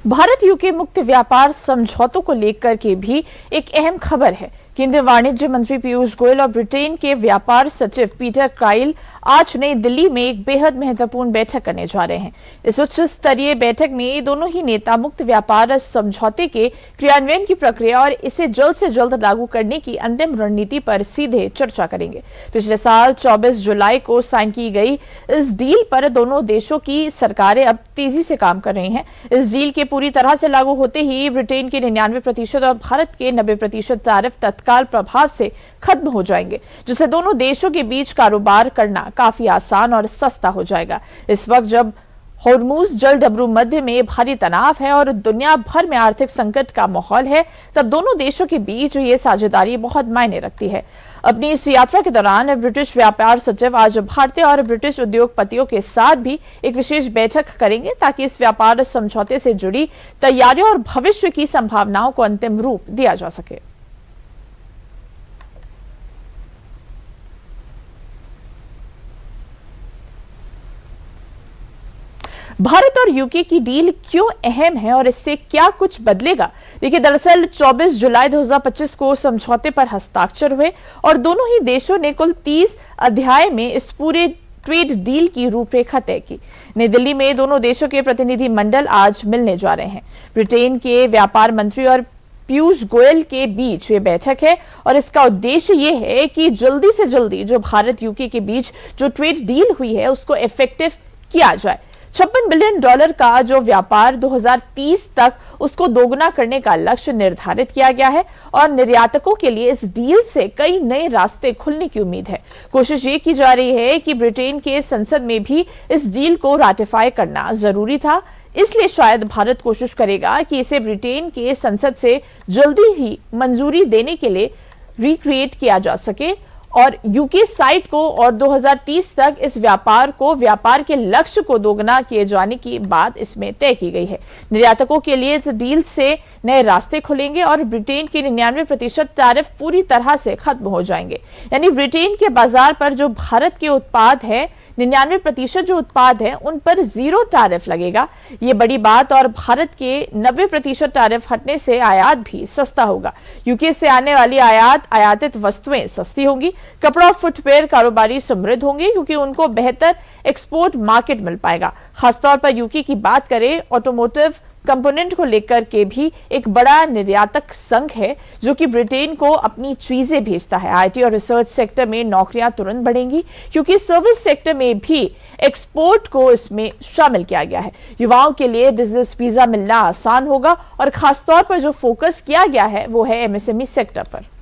Bharat UK मुक्त व्यापार समझौतों को लेकर के भी एक अहम खबर है। केंद्रीय वाणिज्य मंत्री पीयूष गोयल और ब्रिटेन के व्यापार सचिव पीटर काइल आज नई दिल्ली में एक बेहद महत्वपूर्ण बैठक करने जा रहे हैं। इस उच्च स्तरीय बैठक में दोनों ही नेता मुक्त व्यापार समझौते के क्रियान्वयन की प्रक्रिया और इसे जल्द से जल्द लागू करने की अंतिम रणनीति पर सीधे चर्चा करेंगे। पिछले साल 24 जुलाई को साइन की गई इस डील पर दोनों देशों की सरकारें अब तेजी से काम कर रही हैं। इस डील के पूरी तरह से लागू होते ही ब्रिटेन के 99% और भारत के 90% टैरिफ तत्काल प्रभाव से खत्म हो जाएंगे, जिससे दोनों देशों के बीच कारोबार करना काफी आसान और सस्ता हो जाएगा। इस वक्त जब होर्मुज जलडबरू मध्य में भारी तनाव है और दुनिया भर में आर्थिक संकट का माहौल है, तब दोनों देशों के बीच ये साझेदारी बहुत मायने रखती है। अपनी इस यात्रा के दौरान ब्रिटिश व्यापार सचिव आज भारतीय और ब्रिटिश उद्योगपतियों के साथ भी एक विशेष बैठक करेंगे, ताकि इस व्यापार समझौते से जुड़ी तैयारियों और भविष्य की संभावनाओं को अंतिम रूप दिया जा सके। भारत और यूके की डील क्यों अहम है और इससे क्या कुछ बदलेगा? देखिए, दरअसल 24 जुलाई 2025 को समझौते पर हस्ताक्षर हुए और दोनों ही देशों ने कुल 30 अध्याय में इस पूरे ट्रेड डील की रूपरेखा तय की। नई दिल्ली में दोनों देशों के प्रतिनिधि मंडल आज मिलने जा रहे हैं। ब्रिटेन के व्यापार मंत्री और पीयूष गोयल के बीच ये बैठक है और इसका उद्देश्य ये है कि जल्दी से जल्दी जो भारत यूके के बीच जो ट्रेड डील हुई है उसको इफेक्टिव किया जाए। $56 बिलियन का जो व्यापार 2030 तक उसको दोगुना करने का लक्ष्य निर्धारित किया गया है और निर्यातकों के लिए इस डील से कई नए रास्ते खुलने की उम्मीद है। कोशिश ये की जा रही है कि ब्रिटेन के संसद में भी इस डील को रैटिफाई करना जरूरी था, इसलिए शायद भारत कोशिश करेगा कि इसे ब्रिटेन के संसद से जल्दी ही मंजूरी देने के लिए रिक्रिएट किया जा सके और यूके साइड को और 2030 तक इस व्यापार के लक्ष्य को दोगुना किए जाने की बात इसमें तय की गई है। निर्यातकों के लिए इस डील से नए रास्ते खुलेंगे और ब्रिटेन के 99% टैरिफ पूरी तरह से खत्म हो जाएंगे। यानी ब्रिटेन के बाजार पर जो भारत के उत्पाद है 99% जो उत्पाद है उन पर 0 टैरिफ लगेगा। ये बड़ी बात और भारत के 90% टैरिफ हटने से आयात भी सस्ता होगा। यूके से आने वाली आयातित वस्तुएं सस्ती होंगी। कपड़ा और फुटवेयर कारोबारी समृद्ध होंगे क्योंकि उनको बेहतर एक्सपोर्ट मार्केट मिल पाएगा। खासतौर पर यूके की बात करें, ऑटोमोटिव कंपोनेंट को लेकर के भी एक बड़ा निर्यातक संघ है जो कि ब्रिटेन को अपनी चीजें भेजता है। आईटी और रिसर्च सेक्टर में नौकरियां तुरंत बढ़ेंगी क्योंकि सर्विस सेक्टर में भी एक्सपोर्ट को इसमें शामिल किया गया है। युवाओं के लिए बिजनेस वीजा मिलना आसान होगा और खासतौर पर जो फोकस किया गया है वो है एमएसएमई सेक्टर पर।